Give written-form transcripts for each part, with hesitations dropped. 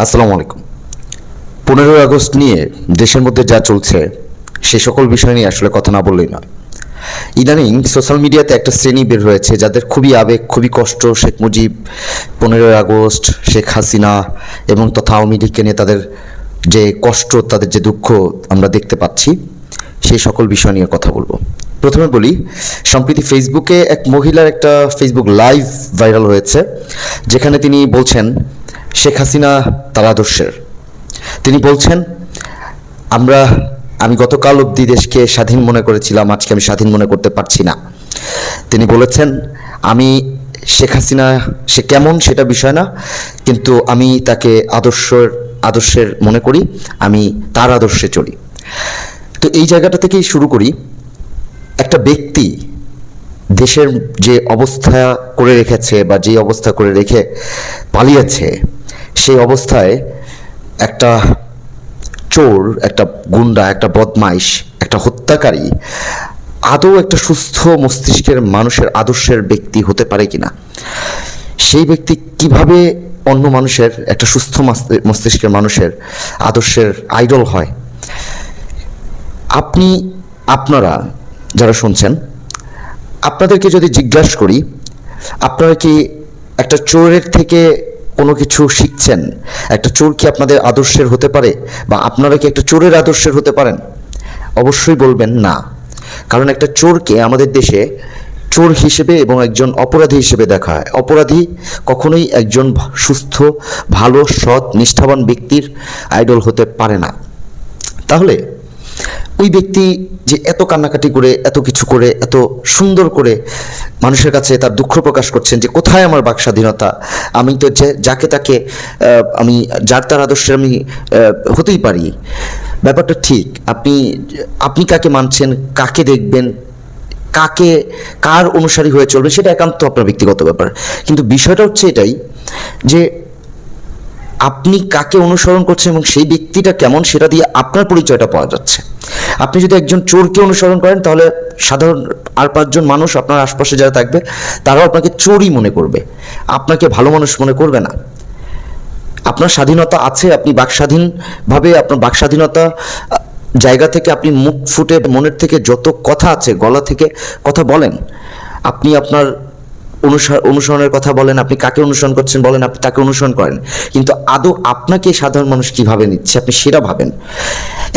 আসসালামু আলাইকুম। 15ই আগস্ট নিয়ে দেশের মধ্যে যা চলছে সে সকল বিষয় নিয়ে আসলে কথা না বললেই নয়। ইদানিং সোশ্যাল মিডিয়াতে একটা শ্রেণী বের হয়েছে যাদের খুবই আবেগ, খুবই কষ্ট শেখ মুজিব, 15ই আগস্ট, শেখ হাসিনা এবং তথা আওয়ামী লীগকে নিয়ে তাদের যে কষ্ট, তাদের যে দুঃখ আমরা দেখতে পাচ্ছি, সেই সকল বিষয় নিয়ে কথা বলবো। প্রথমে বলি, সম্প্রতি ফেসবুকে এক মহিলার একটা ফেসবুক লাইভ ভাইরাল হয়েছে, যেখানে তিনি বলছেন শেখ হাসিনা তার আদর্শের। তিনি বলছেন, আমি গতকাল অবধি দেশকে স্বাধীন মনে করেছিলাম, আজকে আমি স্বাধীন মনে করতে পারছি না। তিনি বলেছেন, আমি শেখ হাসিনা সে কেমন সেটা বিষয় না, কিন্তু আমি তাকে আদর্শের মনে করি, আমি তার আদর্শে চলি। তো এই জায়গাটা থেকেই শুরু করি। একটা ব্যক্তি দেশের যে অবস্থা করে রেখেছে বা যে অবস্থা করে রেখে পালিয়েছে, সেই অবস্থায় একটা চোর, একটা গুন্ডা, একটা বদমাইশ, একটা হত্যাকারী আদৌ একটা সুস্থ মস্তিষ্কের মানুষের আদর্শের ব্যক্তি হতে পারে কিনা? সেই ব্যক্তি কিভাবে অন্য মানুষের, একটা সুস্থ মস্তিষ্কের মানুষের আদর্শের আইডল হয়? আপনারা যারা শুনছেন, আপনাদেরকে যদি জিজ্ঞাসা করি, আপনারা কি একটা চোরের থেকে কোনো কিছু শিখছেন? একটা চোর কি আপনাদের আদর্শের হতে পারে, বা আপনারা কি একটা চোরের আদর্শের হতে পারেন? অবশ্যই বলবেন না। কারণ একটা চোরকে আমাদের দেশে চোর হিসেবে এবং একজন অপরাধী হিসেবে দেখা হয়। অপরাধী কখনোই একজন সুস্থ, ভালো, সৎ, নিষ্ঠাবান ব্যক্তির আইডল হতে পারে না। তাহলে ওই ব্যক্তি যে এত কান্নাকাটি করে, এত কিছু করে, এত সুন্দর করে মানুষের কাছে তার দুঃখ প্রকাশ করছেন যে কোথায় আমার বাক স্বাধীনতা, আমি তো যাকে তাকে আমি যার তার আদর্শে আমি হতেই পারি। ব্যাপারটা ঠিক। আপনি কাকে মানছেন, কাকে দেখবেন, কার অনুসারী হয়ে চলবে, সেটা একান্ত আপনার ব্যক্তিগত ব্যাপার। কিন্তু বিষয়টা হচ্ছে এটাই যে আপনি কাকে অনুসরণ করছেন এবং সেই ব্যক্তিটা কেমন, সেটা দিয়ে আপনার পরিচয়টা পাওয়া যাচ্ছে। আপনি যদি একজন চোরকে অনুসরণ করেন, তাহলে সাধারণ আর 5জন মানুষ আপনার আশপাশে যারা থাকবে, তারাও আপনাকে চোরই মনে করবে, আপনাকে ভালো মানুষ মনে করবে না। আপনার স্বাধীনতা আছে, আপনি বাকস্বাধীনভাবে আপনার বাকস্বাধীনতা জায়গা থেকে আপনি মুখ ফুটে মনের থেকে যত কথা আছে, গলা থেকে কথা বলেন। আপনি আপনার অনুসরণের কথা বলেন, আপনি কাকে অনুসরণ করছেন বলেন, আপনি তাকে অনুসরণ করেন। কিন্তু আদৌ আপনাকে সাধারণ মানুষ কিভাবে নিচ্ছে আপনি সেটা ভাবেন।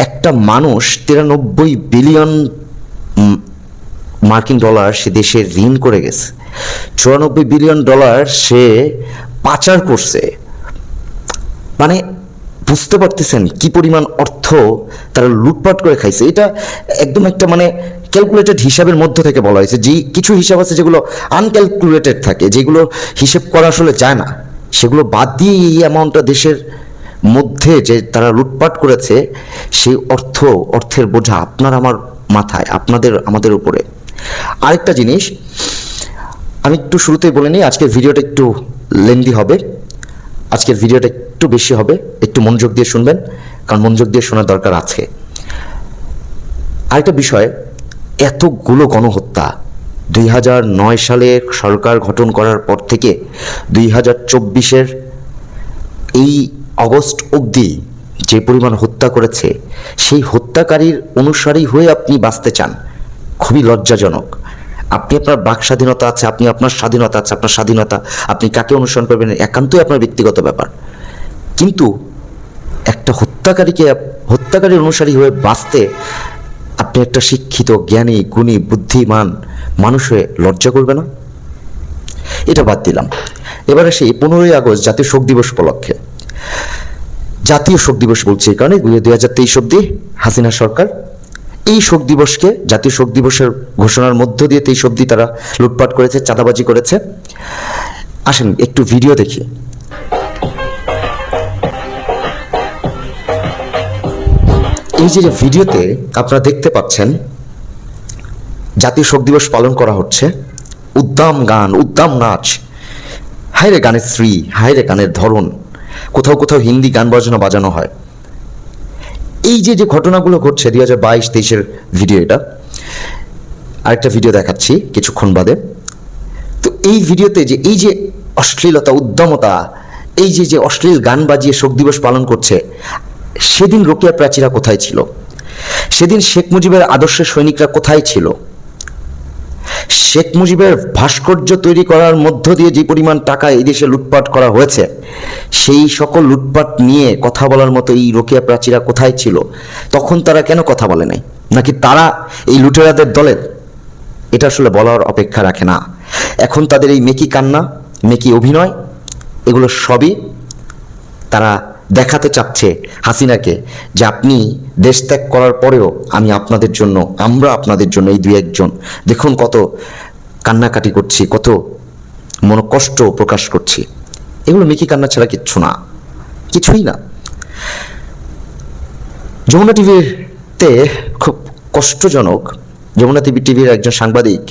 একটা মানুষ 93 বিলিয়ন মার্কিন ডলার সে দেশে ঋণ করে গেছে, 94 বিলিয়ন ডলার সে পাচার করছে। মানে বুঝতে পারতেছেন কি পরিমাণ অর্থ তারা লুটপাট করে খাইছে? এটা একদম একটা ক্যালকুলেটেড হিসাবের মধ্য থেকে বলা হয়েছে। যে কিছু হিসাব আছে যেগুলো আনক্যালকুলেটেড থাকে, যেগুলো হিসেব করা আসলে যায় না, সেগুলো বাদ দিয়ে এই অ্যামাউন্টটা দেশের মধ্যে যে তারা লুটপাট করেছে, সেই অর্থের বোঝা আপনার আমার মাথায়, আমাদের উপরে। আরেকটা জিনিস আমি একটু শুরুতেই বলে নিই, আজকের ভিডিওটা একটু লেন্দি হবে, আজকের ভিডিওটা একটু বেশি হবে, একটু মনোযোগ দিয়ে শুনবেন, কারণ মনোযোগ দিয়ে শোনার দরকার আছে। আরেকটা বিষয়, এতগুলো গণহত্যা 2009 সালে সরকার গঠন করার পর থেকে 2024-এর এই অগস্ট অবধি যে পরিমাণ হত্যা করেছে, সেই হত্যাকারীর অনুসারী হয়ে আপনি বাঁচতে চান, খুবই লজ্জাজনক। আপনি আপনার বাক স্বাধীনতা আছে, আপনি আপনার স্বাধীনতা আছে, আপনার স্বাধীনতা, আপনি কাকে অনুসরণ করবেন একান্তই আপনার ব্যক্তিগত ব্যাপার। কিন্তু একটা হত্যাকারীর অনুসারী হয়ে বাঁচতে আপনি একটা শিক্ষিত, জ্ঞানী, গুণী, বুদ্ধিমান মানুষ হয়ে লজ্জা করবে না? এটা বাদ দিলাম। এবার আসি 15ই আগস্ট জাতীয় শোক দিবস উপলক্ষে। জাতীয় শোক দিবস বলছি এই কারণে, 2023 অবধি হাসিনা সরকার এই শোক দিবসকে জাতীয় শোক দিবসের ঘোষণার মধ্য দিয়ে 23 অবধি তারা লুটপাট করেছে, চাঁদাবাজি করেছে। আসেন একটু ভিডিও দেখি। এই যে ভিডিওতে আপনারা দেখতে পাচ্ছেন, জাতীয় শোক দিবস পালন করা হচ্ছে, উদ্দাম গান, উদ্দাম নাচ, হায়রে গানের শ্রী, হায়রে গানের ধরন, কোথাও কোথাও হিন্দি গান বাজানো হয়। এই যে ঘটনাগুলো ঘটছে 2022-23-এর ভিডিও, এটা আরেকটা ভিডিও দেখাচ্ছি কিছুক্ষণ বাদে। তো এই ভিডিওতে এই যে অশ্লীলতা, উদ্দামতা, এই যে যে অশ্লীল গান বাজিয়ে শোক দিবস পালন করছে, সেদিন রোকেয়া প্রাচীরা কোথায় ছিল? সেদিন শেখ মুজিবের আদর্শের সৈনিকরা কোথায় ছিল? শেখ মুজিবের ভাস্কর্য তৈরি করার মধ্য দিয়ে যে পরিমাণ টাকা এই দেশে লুটপাট করা হয়েছে, সেই সকল লুটপাট নিয়ে কথা বলার মতো এই রোকেয়া প্রাচীরা কোথায় ছিল? তখন তারা কেন কথা বলে নাই? নাকি তারা এই লুটেরাদের দলের? এটা আসলে বলার অপেক্ষা রাখে না। এখন তাদের এই মেকি কান্না, মেকি অভিনয়, এগুলো সবই তারা দেখাতে চাচ্ছে হাসিনাকে যে আপনি দেশ ত্যাগ করার পরেও আমি আপনাদের জন্য, আমরা আপনাদের জন্য এই দুই একজন দেখুন কত কান্নাকাটি করছি, কত মনোকষ্ট প্রকাশ করছি। এগুলো মেকি কান্না ছাড়া কিচ্ছু না, কিছুই না। যমুনা টিভিতে খুব কষ্টজনক, যমুনা টিভির একজন সাংবাদিক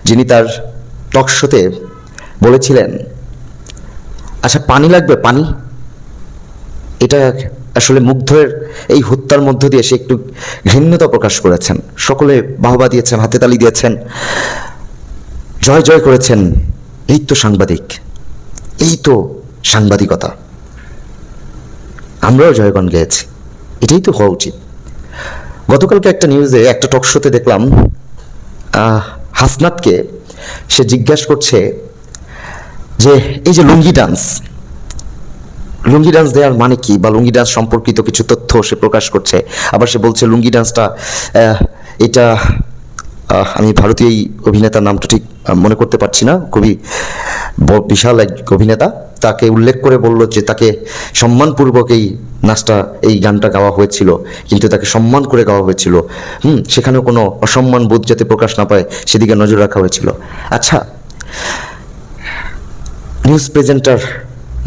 যিনি তার টক শোতে বলেছিলেন, আচ্ছা পানি লাগবে, পানি। এটা আসলে মুগ্ধের এই হত্যার মধ্য দিয়ে সে একটু ঘৃণ্যতা প্রকাশ করেছেন। সকলে বাহবা দিয়েছেন, হাতে তালি দিয়েছেন, জয় জয় করেছেন। এই তো সাংবাদিক, এই তো সাংবাদিকতা। আমরাও জয়গান গেয়েছি, এটাই তো হওয়া উচিত। গতকালকে একটা নিউজে, একটা টক শোতে দেখলাম হাসনাতকে সে জিজ্ঞাসা করছে যে এই যে লুঙ্গি ডান্স দেওয়ার মানে কি, বা লুঙ্গি ডান্স সম্পর্কিত কিছু তথ্য সে প্রকাশ করছে। আবার সে বলছে লুঙ্গি ডান্সটা এটা আমি ভারতীয় এই অভিনেতার নামটা ঠিক মনে করতে পারছি না, খুবই বিশাল এক অভিনেতা, তাকে উল্লেখ করে বলল যে তাকে সম্মানপূর্বক এই নাচটা, এই গানটা গাওয়া হয়েছিল, কিন্তু তাকে সম্মান করে গাওয়া হয়েছিল। সেখানেও কোনো অসম্মান বোধ যাতে প্রকাশ না পায় সেদিকে নজর রাখা হয়েছিল। আচ্ছা, নিউজ প্রেজেন্টার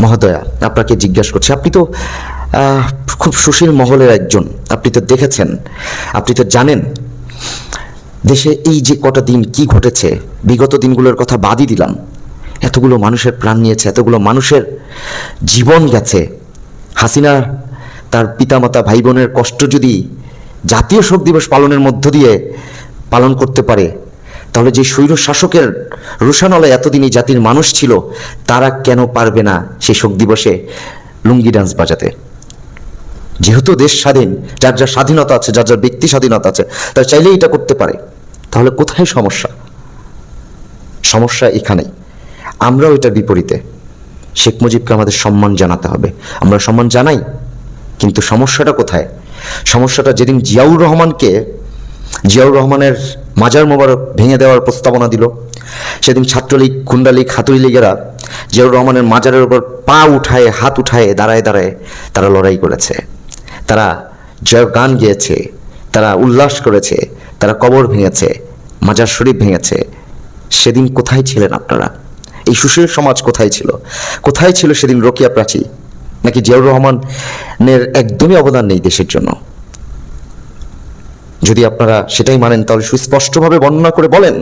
মহোদয়া, আপনাকে জিজ্ঞাসা করছি, আপনি তো খুব সুশীল মহলের একজন, আপনি তো দেখেছেন, আপনি তো জানেন দেশে এই যে কটা দিন কি ঘটেছে। বিগত দিনগুলোর কথা বাদই দিলাম, এতগুলো মানুষের প্রাণ নিয়েছে, এতগুলো মানুষের জীবন গেছে। হাসিনা তার পিতামাতা ভাই বোনের কষ্ট যদি জাতীয় শোক দিবস পালনের মধ্য দিয়ে পালন করতে পারে, তাহলে যে স্বৈর শাসকের রোষানলে এতদিন এই জাতির মানুষ ছিল, তারা কেন পারবে না সেই শোক দিবসে লুঙ্গি ডান্স বাজাতে? যেহেতু দেশ স্বাধীন, যার যার স্বাধীনতা আছে, যার যার ব্যক্তি স্বাধীনতা আছে, তারা চাইলেই এটা করতে পারে। তাহলে কোথায় সমস্যা? সমস্যা এখানেই। আমরাও এটার বিপরীতে। শেখ মুজিবকে আমাদের সম্মান জানাতে হবে, আমরা সম্মান জানাই, কিন্তু সমস্যাটা কোথায়? সমস্যাটা যেদিন জিয়াউর রহমানের মাজার মোবারক ভেঙে দেওয়ার প্রস্তাবনা দিল, সেদিন ছাত্রলীগ, গুন্ডালীগ, হাতুড়ি লীগেরা জিয়াউর রহমানের মাজারের উপর পা উঠায়, হাত উঠায়, দাঁড়ায় দাঁড়ায় তারা লড়াই করেছে, তারা জয় গান গেয়েছে, তারা উল্লাস করেছে, তারা কবর ভেঙেছে, মাজার শরীফ ভেঙেছে। সেদিন কোথায় ছিলেন আপনারা? এই সুশীল সমাজ কোথায় ছিল? কোথায় ছিল সেদিন রোকেয়া প্রাচী? নাকি জিয়াউর রহমানের একদমই অবদান নেই দেশের জন্য? যদি আপনারা সেটাই মানেন, তাহলে সুস্পষ্টভাবে বর্ণনা করে বলেন।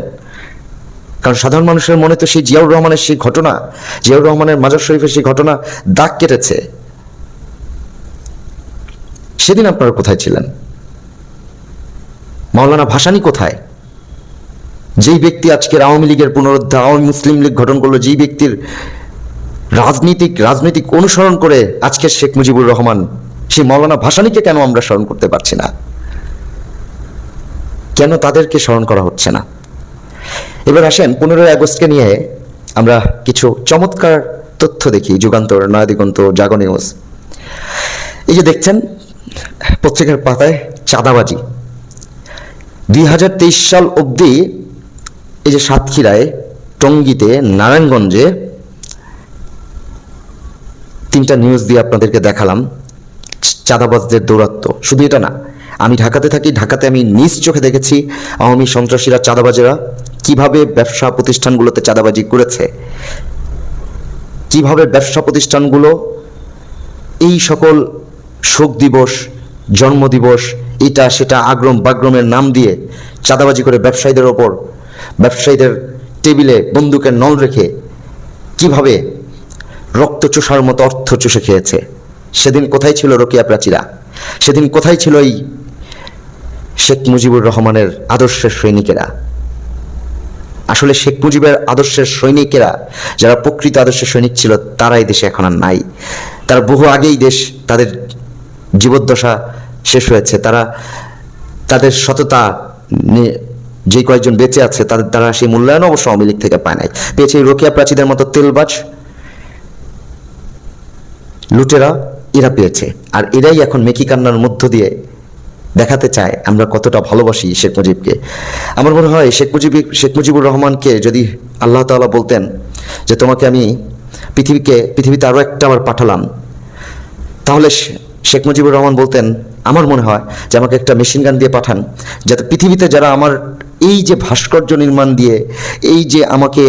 কারণ সাধারণ মানুষের মনে তো সেই জিয়াউর রহমানের সেই ঘটনা, জিয়াউর রহমানের মাজার শরীফের সেই ঘটনা দাগ কেটেছে। সেদিন আপনারা কোথায় ছিলেন? মাওলানা ভাসানী কোথায়? যেই ব্যক্তি আজকের আওয়ামী লীগের পুনরুদ্ধার, আওয়ামী মুসলিম লীগ গঠন করলো, যেই ব্যক্তির রাজনৈতিক অনুসরণ করে আজকের শেখ মুজিবুর রহমান, সেই মাওলানা ভাসানীকে কেন আমরা স্মরণ করতে পারছি না? কেন তাদেরকে স্মরণ করা হচ্ছে না? এবার আসেন 15ই আগস্টকে নিয়ে আমরা কিছু চমৎকার তথ্য দেখি। যুগান্তর, নয়াদিগন্ত, জাগো নিউজ। এই যে দেখছেন পত্রিকার পাতায় চাঁদাবাজি 2023 সাল অবধি, এই যে সাতক্ষীরায়, টঙ্গীতে, নারায়ণগঞ্জে 3টা নিউজ দিয়ে আপনাদেরকে দেখালাম চাঁদাবাজদের দৌরাত্ম্য। শুধু এটা না, আমি ঢাকাতে থাকি, ঢাকাতে আমি নিজ চোখে দেখেছি আওয়ামী সন্ত্রাসীরা, চাঁদাবাজেরা কিভাবে ব্যবসা প্রতিষ্ঠানগুলোতে চাঁদাবাজি করেছে, কিভাবে ব্যবসা প্রতিষ্ঠানগুলো এই সকল শোক দিবস, জন্মদিবস, এটা সেটা আগ্রম বাগ্রমের নাম দিয়ে চাঁদাবাজি করে ব্যবসায়ীদের ওপর, ব্যবসায়ীদের টেবিলে বন্দুকের নল রেখে কিভাবে রক্ত চোষার মতো অর্থ চুষে খেয়েছে। সেদিন কোথায় ছিল রোকেয়া প্রাচীরা? সেদিন কোথায় ছিল এই শেখ মুজিবুর রহমানের আদর্শের সৈনিকেরা? আসলে শেখ মুজিবের আদর্শের সৈনিকেরা, যারা প্রকৃত আদর্শের সৈনিক ছিল, তারা এই দেশে এখন আর নাই। তারা বহু আগেই তাদের জীবদ্দশা শেষ হয়েছে। তাদের সততা, যে কয়েকজন বেঁচে আছে তাদের দ্বারা সেই মূল্যায়ন অবশ্য আওয়ামী লীগ থেকে পায় নাই। পেয়েছে রোকেয়া প্রাচীদের মতো তেলবাজ লুটেরা, এরা পেয়েছে। আর এরাই এখন মেকি কান্নার মধ্য দিয়ে দেখাতে চায় আমরা কতটা ভালোবাসি শেখ মুজিবকে। আমার মনে হয় শেখ মুজিবুর রহমানকে যদি আল্লাহ তাআলা বলতেন যে তোমাকে আমি পৃথিবীতে আরও একটা আবার পাঠালাম, তাহলে শেখ মুজিবুর রহমান বলতেন, আমার মনে হয় যে আমাকে একটা মেশিন গান দিয়ে পাঠান, যাতে পৃথিবীতে যারা আমার এই যে ভাস্কর্য নির্মাণ দিয়ে, এই যে আমাকে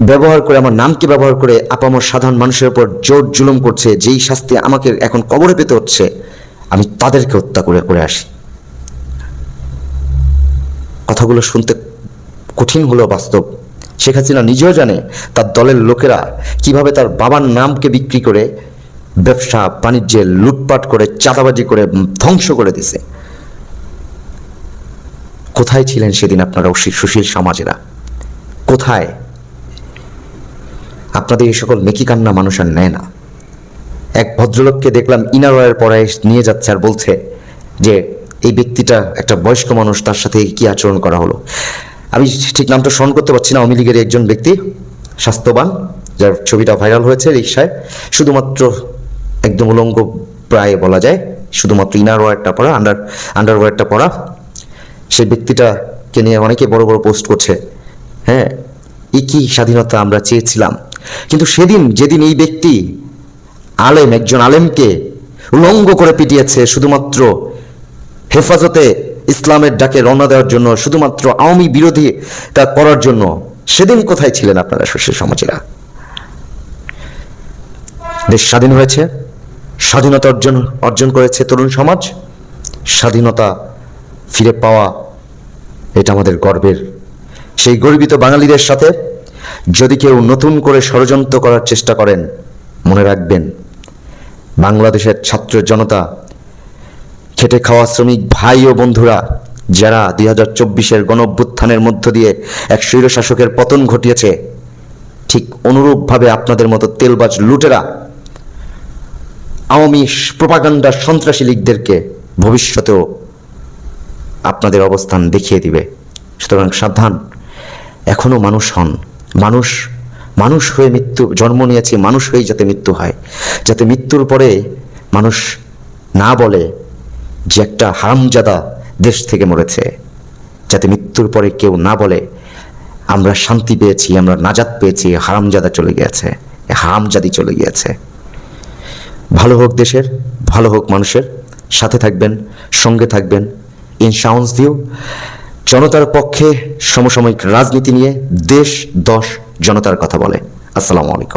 ব্যবহার করে, আমার নামকে ব্যবহার করে আপামর সাধারণ মানুষের উপর জোর জুলুম করছে, যেই শাস্তি আমাকে এখন কবরে পেতে হচ্ছে, আমি তাদেরকে হত্যা করে আসি। কথাগুলো শুনতে কঠিন হলেও বাস্তব। শেখ হাসিনা নিজেও জানে তার দলের লোকেরা কিভাবে তার বাবার নামকে বিক্রি করে ব্যবসা বাণিজ্যে লুটপাট করে, চাঁদাবাজি করে ধ্বংস করে দিছে। কোথায় ছিলেন সেদিন আপনারা সুশীল সমাজেরা? কোথায়? আপনাদের এই সকল মেকি কান্না মানুষ আর নেয় না। এক ভদ্রলোককে দেখলাম ইনারওয়ারের পরে নিয়ে যাচ্ছে আর বলছে যে এই ব্যক্তিটা একটা বয়স্ক মানুষ, তার সাথে কি আচরণ করা হলো। আমি ঠিক নামটা স্মরণ করতে পারছি না। আওয়ামী লীগের একজন ব্যক্তি, স্বাস্থ্যবান, যার ছবিটা ভাইরাল হয়েছে রিকশায়, শুধুমাত্র একদম উলঙ্গ প্রায় বলা যায়, শুধুমাত্র ইনারওয়ারটা পরা, আন্ডারওয়ারটা পরা, সেই ব্যক্তিটাকে নিয়ে অনেকে বড় বড় পোস্ট করছে। হ্যাঁ, কি স্বাধীনতা আমরা চেয়েছিলাম। কিন্তু যেদিন এই ব্যক্তি একজন আলেমকে উলঙ্গ করে পিটিয়েছে শুধুমাত্র হেফাজতে ইসলামের ডাকে রওনা দেওয়ার জন্য, শুধুমাত্র আওয়ামী বিরোধী তা করার জন্য, সেদিন কোথায় ছিলেন আপনারা সুশীল সমাজেরা? দেশ স্বাধীন হয়েছে, স্বাধীনতা অর্জন করেছে তরুণ সমাজ। স্বাধীনতা ফিরে পাওয়া এটা আমাদের গর্বের। সেই গর্বিত বাঙালিদের সাথে যদি কেউ নতুন করে ষড়যন্ত্র করার চেষ্টা করেন, মনে রাখবেন বাংলাদেশের ছাত্র জনতা, খেটে খাওয়া শ্রমিক ভাই ও বন্ধুরা, যারা 2024-এর গণঅভ্যুত্থানের মধ্য দিয়ে এক স্বৈরশাসকের পতন ঘটিয়েছে, ঠিক অনুরূপভাবে আপনাদের মতো তেলবাজ লুটেরা আওয়ামী প্রোপাগান্ডা সন্ত্রাসী লীগদেরকে ভবিষ্যতেও আপনাদের অবস্থান দেখিয়ে দিবে। সুতরাং সাবধান, এখনো মানুষ হন। মানুষ হয়ে জন্ম নিয়েছে, মানুষ হয়েই যাতে মৃত্যু হয়, যাতে মৃত্যুর পরে মানুষ না বলে যে একটা হারামজাদা দেশ থেকে মরেছে, যাতে মৃত্যুর পরে কেউ না বলে আমরা শান্তি পেয়েছি, আমরা নাজাত পেয়েছি, হারামজাদা চলে গিয়েছে, হারামজাদি চলে গিয়েছে। ভালো হোক দেশের, ভালো হোক মানুষের। সাথে থাকবেন, সঙ্গে থাকবেন। ইনসাউন্স ভিউ জনতার পক্ষে সমসাময়িক রাজনীতি নিয়ে দেশ, দশ, জনতার কথা বলে। আসসালামু আলাইকুম।